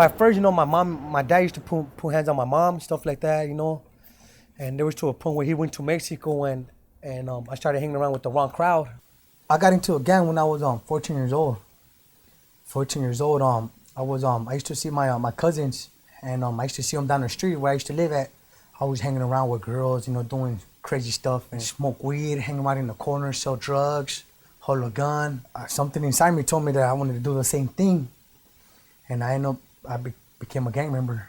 at first, my dad used to put hands on my mom, stuff like that, And there was to a point where he went to Mexico and I started hanging around with the wrong crowd. I got into a gang when I was 14 years old. 14 years old. I used to see my cousins, and I used to see them down the street where I used to live at. I was hanging around with girls, doing crazy stuff and smoke weed, hanging out in the corner, sell drugs, hold a gun. Something inside me told me that I wanted to do the same thing, and I became a gang member.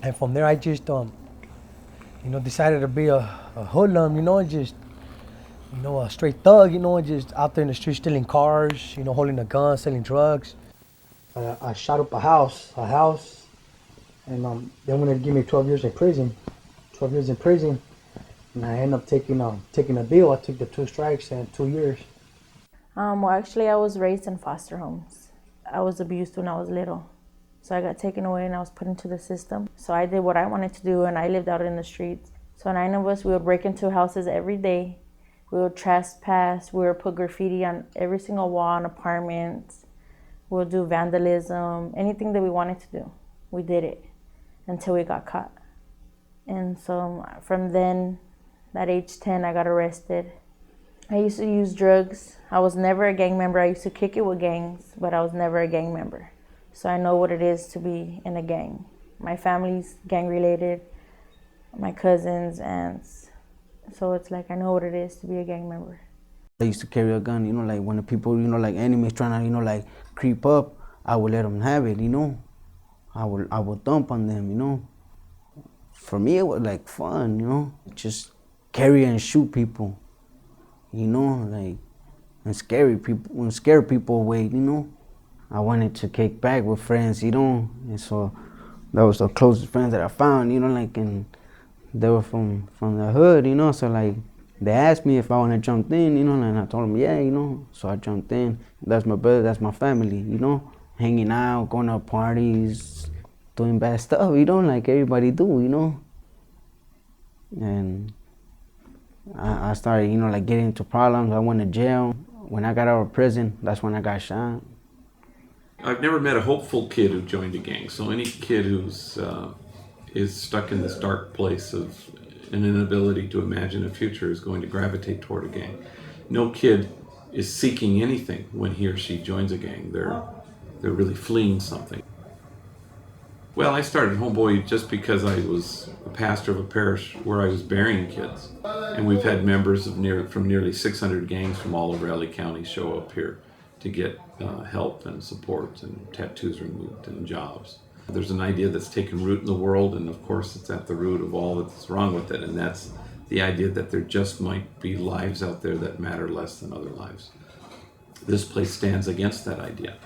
And from there, I just decided to be a hoodlum, a straight thug, just out there in the street stealing cars, holding a gun, selling drugs. I shot up a house, and they wanted to give me 12 years in prison. 12 years in prison, and I ended up taking a deal. I took the 2 strikes and 2 years. Well, actually, I was raised in foster homes. I was abused when I was little. So I got taken away and I was put into the system. So I did what I wanted to do, and I lived out in the streets. So 9 of us, we would break into houses every day. We would trespass. We would put graffiti on every single wall in apartments. We would do vandalism, anything that we wanted to do. We did it until we got caught. And so from then, at age 10, I got arrested. I used to use drugs. I was never a gang member. I used to kick it with gangs, but I was never a gang member. So I know what it is to be in a gang. My family's gang related, my cousins, aunts. So it's like I know what it is to be a gang member. I used to carry a gun, like when the people, like enemies trying to, like creep up, I would let them have it, I would thump on them, For me, it was like fun, just carry and shoot people, like, and scare people away, I wanted to kick back with friends, and so that was the closest friends that I found, like, and they were from the hood, so like, they asked me if I want to jump in, and I told them, yeah, so I jumped in. That's my brother, that's my family, hanging out, going to parties, doing bad stuff, like everybody do, And I started, like getting into problems. I went to jail. When I got out of prison, that's when I got shot. I've never met a hopeful kid who joined a gang. So any kid who's is stuck in this dark place of an inability to imagine a future is going to gravitate toward a gang. No kid is seeking anything when he or she joins a gang. They're really fleeing something. Well, I started Homeboy just because I was a pastor of a parish where I was burying kids. And we've had members from nearly 600 gangs from all over LA County show up here to get help and support and tattoos removed and jobs. There's an idea that's taken root in the world, and of course it's at the root of all that's wrong with it, and that's the idea that there just might be lives out there that matter less than other lives. This place stands against that idea.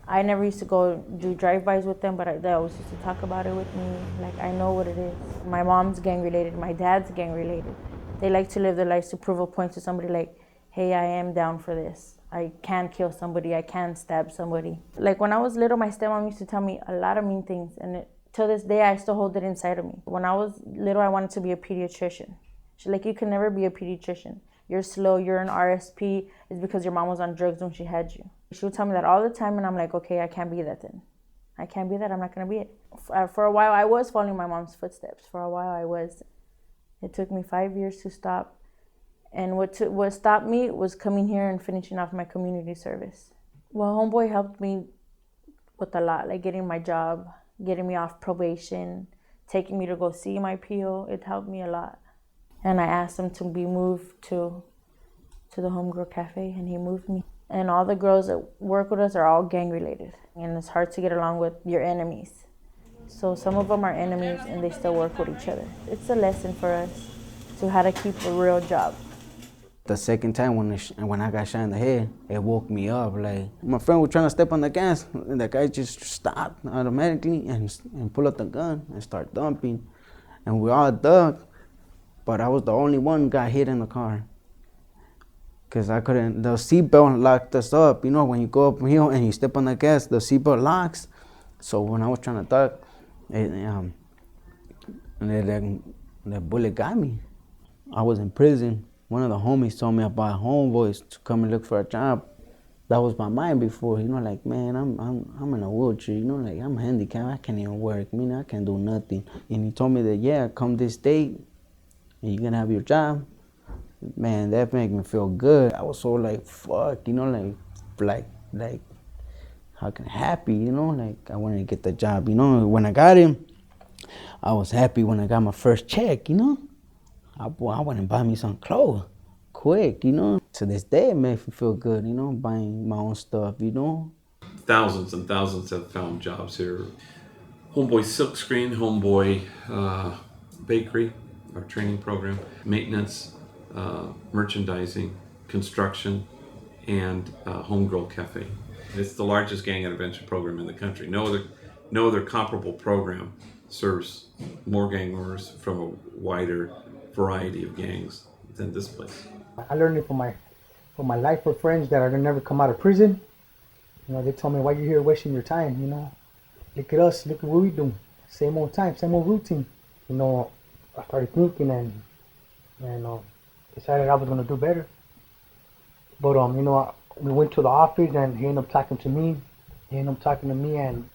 I never used to go do drive-bys with them, but they always used to talk about it with me. Like, I know what it is. My mom's gang-related, my dad's gang-related. They like to live their lives to prove a point to somebody like, hey, I am down for this. I can kill somebody, I can stab somebody. Like when I was little, my stepmom used to tell me a lot of mean things, and till this day, I still hold it inside of me. When I was little, I wanted to be a pediatrician. She's like, you can never be a pediatrician. You're slow, you're an RSP, it's because your mom was on drugs when she had you. She would tell me that all the time, and I'm like, okay, I can't be that then. I can't be that, I'm not gonna be it. For a while, I was following my mom's footsteps. For a while, I was. It took me 5 years to stop. And what stopped me was coming here and finishing off my community service. Well, Homeboy helped me with a lot, like getting my job, getting me off probation, taking me to go see my PO. It helped me a lot. And I asked him to be moved to the Homegirl Cafe, and he moved me. And all the girls that work with us are all gang related. And it's hard to get along with your enemies. So some of them are enemies and they still work with each other. It's a lesson for us to how to keep a real job. The second time when I got shot in the head, it woke me up. Like, my friend was trying to step on the gas, and the guy just stopped automatically and pull out the gun and start dumping. And we all ducked, but I was the only one who got hit in the car. Cause the seatbelt locked us up. When you go uphill and you step on the gas, the seatbelt locks. So when I was trying to duck, the bullet got me. I was in prison. One of the homies told me about homeboys to come and look for a job. That was my mind before, you know, like, man, I'm in a wheelchair, you know, like, I'm handicapped, I can't even work, I mean, I can't do nothing. And he told me that, yeah, come this date, and you're gonna have your job. Man, that made me feel good. I was so like, fuck, you know, like, how can happy, you know, like, I wanted to get the job, you know. When I got him, I was happy when I got my first check, you know. I went and bought me some clothes, quick, you know. To this day, it makes me feel good, you know, buying my own stuff, you know. Thousands and thousands have found jobs here. Homeboy Silkscreen, Homeboy Bakery, our training program, maintenance, merchandising, construction, and Homegirl Cafe. It's the largest gang intervention program in the country. No other comparable program serves more gang members from a wider variety of gangs than this place. I learned it from my lifer friends that are gonna never come out of prison. You know, they told me, why you here wasting your time, you know? Look at us, look at what we do. Same old time, same old routine. You know, I started thinking and decided I was gonna do better. But you know, we went to the office and he ended up talking to me. And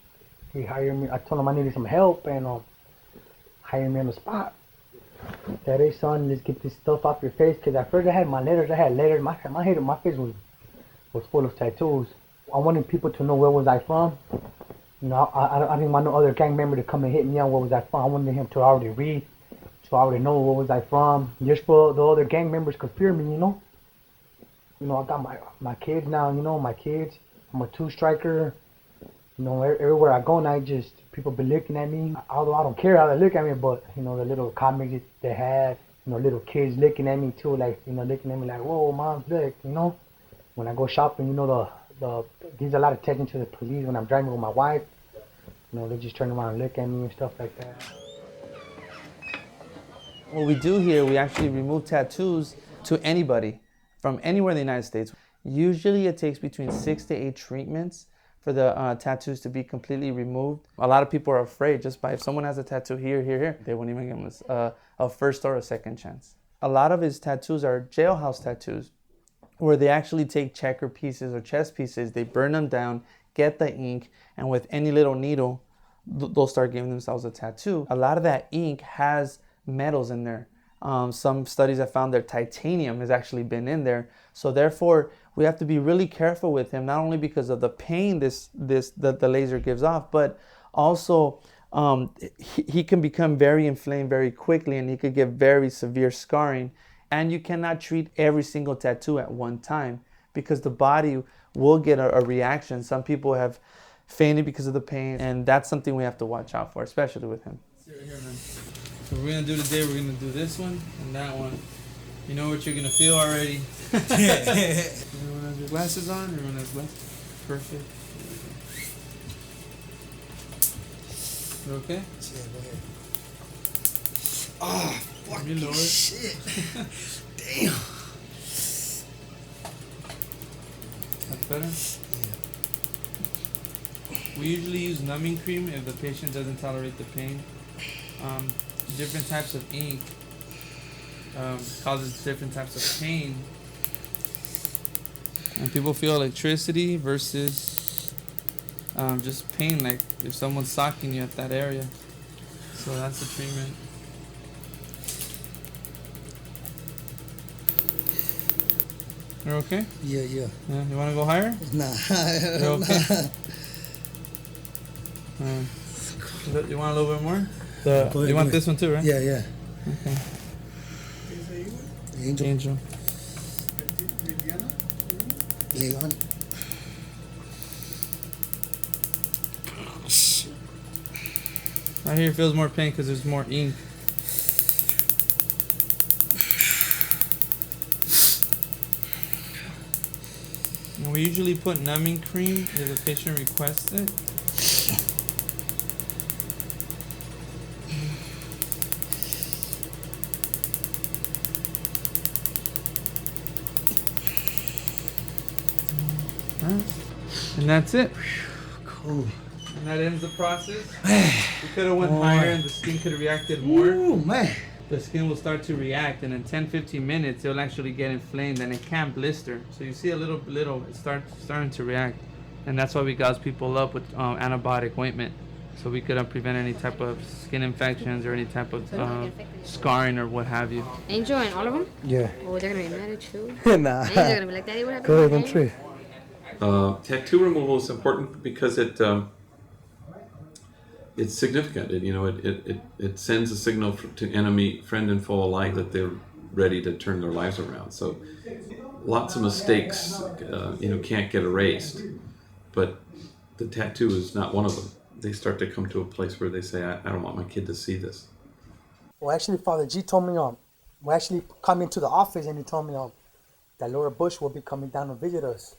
he hired me. I told him I needed some help and hired me on the spot. Said, hey son, let's get this stuff off your face. Cause at first I had letters. My head and my face was full of tattoos. I wanted people to know where was I from. You know, I didn't want no other gang member to come and hit me on where was I from. I wanted him to already read, to already know where was I from. Just for the other gang members could fear me, you know. You know, I got my kids now, you know, my kids. I'm a two-striker. You know, everywhere I go now, people be looking at me. Although I don't care how they look at me, but, you know, the little comics they have, you know, little kids looking at me too, like, you know, looking at me like, whoa, mom, look, you know. When I go shopping, you know, there's a lot of attention to the police when I'm driving with my wife. You know, they just turn around and look at me and stuff like that. What we do here, we actually remove tattoos to anybody from anywhere in the United States. Usually it takes between 6 to 8 treatments for the tattoos to be completely removed. A lot of people are afraid just by if someone has a tattoo here, they won't even give them a first or a second chance. A lot of his tattoos are jailhouse tattoos, where they actually take checker pieces or chess pieces, they burn them down, get the ink, and with any little needle, they'll start giving themselves a tattoo. A lot of that ink has metals in there. Some studies have found that titanium has actually been in there. So therefore, we have to be really careful with him, not only because of the pain that the laser gives off, but also he can become very inflamed very quickly, and he could get very severe scarring. And you cannot treat every single tattoo at one time because the body will get a reaction. Some people have fainted because of the pain, and that's something we have to watch out for, especially with him. Here, man. So we're gonna do today, we're gonna do this one and that one. You know what you're gonna feel already. Everyone has your glasses on? Everyone has glasses? Perfect. You okay? Yeah, go ahead. Oh, fucking shit. Damn. That's better? Yeah. We usually use numbing cream if the patient doesn't tolerate the pain. Different types of ink causes different types of pain. And people feel electricity versus just pain, like if someone's socking you at that area. So that's the treatment. You're okay? Yeah. Yeah. You want to go higher? Nah. You're okay? You want a little bit more? You want this one too, right? Yeah. Okay. Angel. Leon. Right here feels more pain because there's more ink. And we usually put numbing cream if the patient requests it. And that's it. Cool. And that ends the process. We could have went higher and the skin could have reacted more. Ooh, man. the skin will start to react, and in 10-15 minutes it'll actually get inflamed and it can't blister. So you see a little it starting to react, and that's why we gauze people up with antibiotic ointment, so we could prevent any type of skin infections or any type of scarring or what have you. Angel and all of them? Yeah. Oh, they're gonna be mad at you. Nah. Angel gonna be like, Daddy, what happened? Go ahead, don't trip. Tattoo removal is important because it's significant. It sends a signal to enemy, friend, and foe alike that they're ready to turn their lives around. So lots of mistakes, can't get erased, but the tattoo is not one of them. They start to come to a place where they say, I don't want my kid to see this. Well, actually, Father G told me, we actually come into the office and he told me that Laura Bush will be coming down to visit us.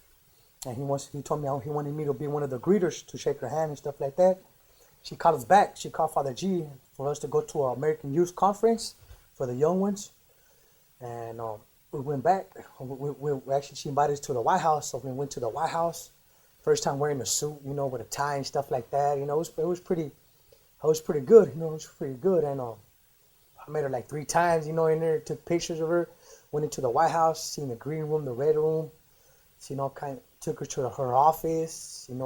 And he told me he wanted me to be one of the greeters, to shake her hand and stuff like that. She called us back. She called Father G for us to go to an American Youth Conference for the young ones. And we went back. She invited us to the White House, so we went to the White House. First time wearing a suit, with a tie and stuff like that. It was pretty good. It was pretty good. And I met her like 3 times, in there. Took pictures of her. Went into the White House, seen the green room, the red room. She, took her to her office. It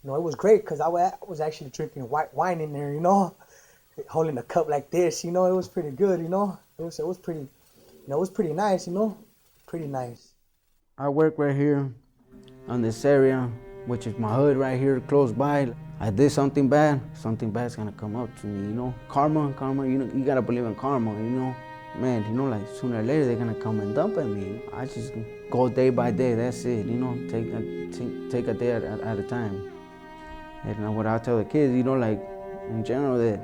was great because I was actually drinking white wine in there. Holding a cup like this. It was pretty good. It was pretty. It was pretty nice. Pretty nice. I work right here on this area, which is my hood right here close by. I did something bad's gonna come up to me, Karma, you gotta believe in karma, Man, like sooner or later they're gonna come and dump at me. I just go day by day, that's it, take a day at a time. And what I tell the kids, like in general, that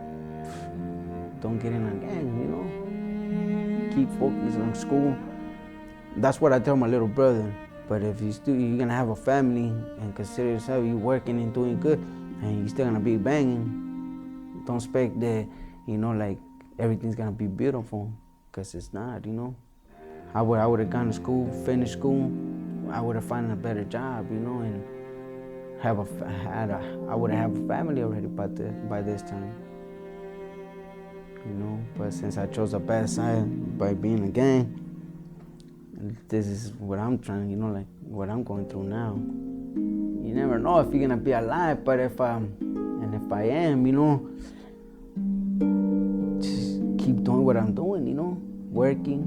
don't get in a gang, keep focused on school. That's what I tell my little brother. But if you're gonna have a family and consider yourself you working and doing good, and you're still gonna be banging, don't expect that, like everything's gonna be beautiful, cause it's not, I would have gone to school, finished school, I would have found a better job, and I would have a family already by this time, But since I chose a bad side by being a gang, this is what I'm trying, like what I'm going through now. You never know if you're gonna be alive, but if I am, just keep doing what I'm doing, working,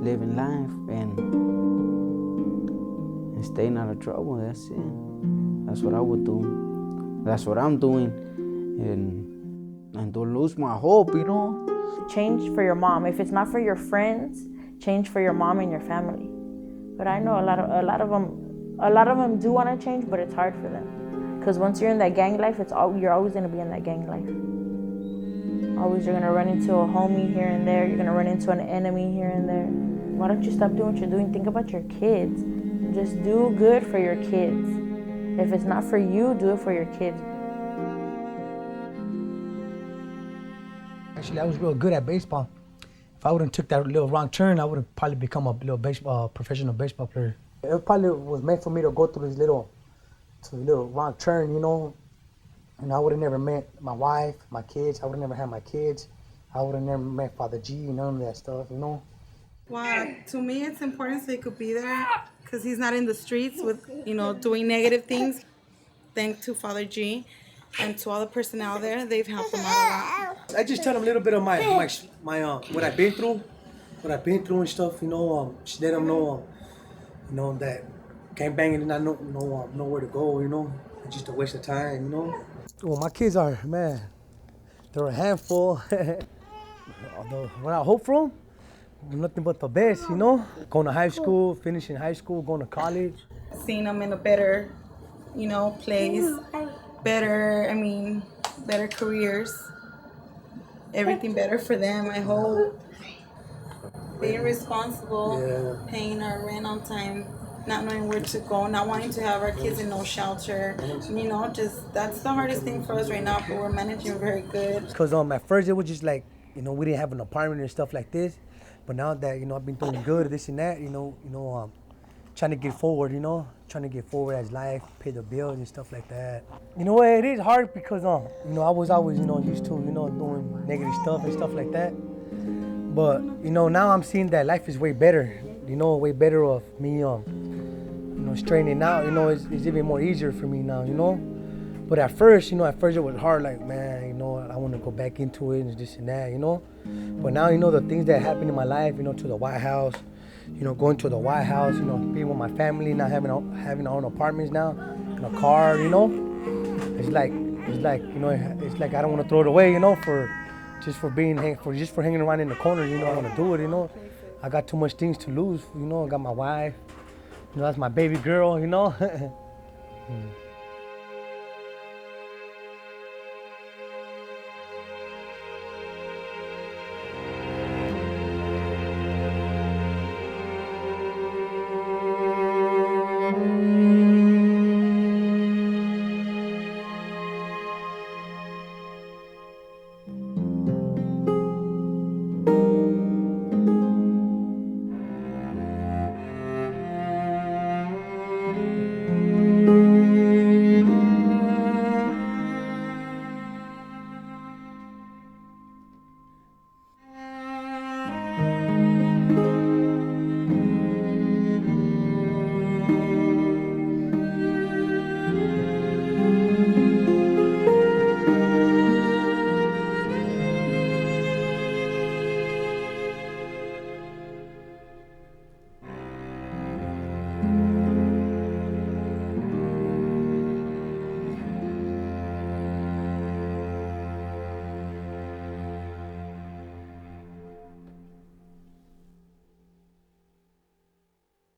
living life, and staying out of trouble. That's it. That's what I would do. That's what I'm doing, and don't lose my hope, Change for your mom. If it's not for your friends, change for your mom and your family. But I know a lot of them do want to change, but it's hard for them. Because once you're in that gang life, you're always going to be in that gang life. Always you're going to run into a homie here and there. You're going to run into an enemy here and there. Why don't you stop doing what you're doing? Think about your kids. Just do good for your kids. If it's not for you, do it for your kids. Actually, I was real good at baseball. If I wouldn't took that little wrong turn, I would have probably become a little professional baseball player. It probably was meant for me to go through this little wrong turn, and I would have never met my wife, my kids. I would have never had my kids. I would have never met Father G, none of that stuff, Well, to me, it's important so he could be there because he's not in the streets with, doing negative things. Thanks to Father G and to all the personnel there, they've helped him out a lot. I just tell them a little bit of my what I've been through, and stuff. Just let them know, that gangbanging is not nowhere to go. It's just a waste of time. Well, my kids are, man, they're a handful. What I hope for them, nothing but the best. Going to high school, finishing high school, going to college. Seeing them in a better, place, better careers. Everything better for them, I hope. Being responsible, paying our rent on time, not knowing where to go, not wanting to have our kids in no shelter. Just that's the hardest thing for us right now, but we're managing very good. Because at first it was just like, we didn't have an apartment and stuff like this. But now that, I've been doing good, this and that, trying to get forward, you know, trying to get forward as life, pay the bills and stuff like that. You know what, it is hard because, you know, I was always, you know, used to, you know, doing negative stuff and stuff like that. But, you know, now I'm seeing that life is way better, you know, way better of me, you know, straightening out, you know, it's even more easier for me now, you know. But at first, you know, it was hard, like, man, you know, I want to go back into it and this and that, you know. But now, you know, the things that happened in my life, you know, to the White House, you know, going to the White House, you know, being with my family, now having our own apartments now, and a car, you know. It's like, you know, it's like I don't want to throw it away, you know, for hanging around in the corner, you know. I want to do it, you know. I got too much things to lose, you know. I got my wife, you know, that's my baby girl, you know.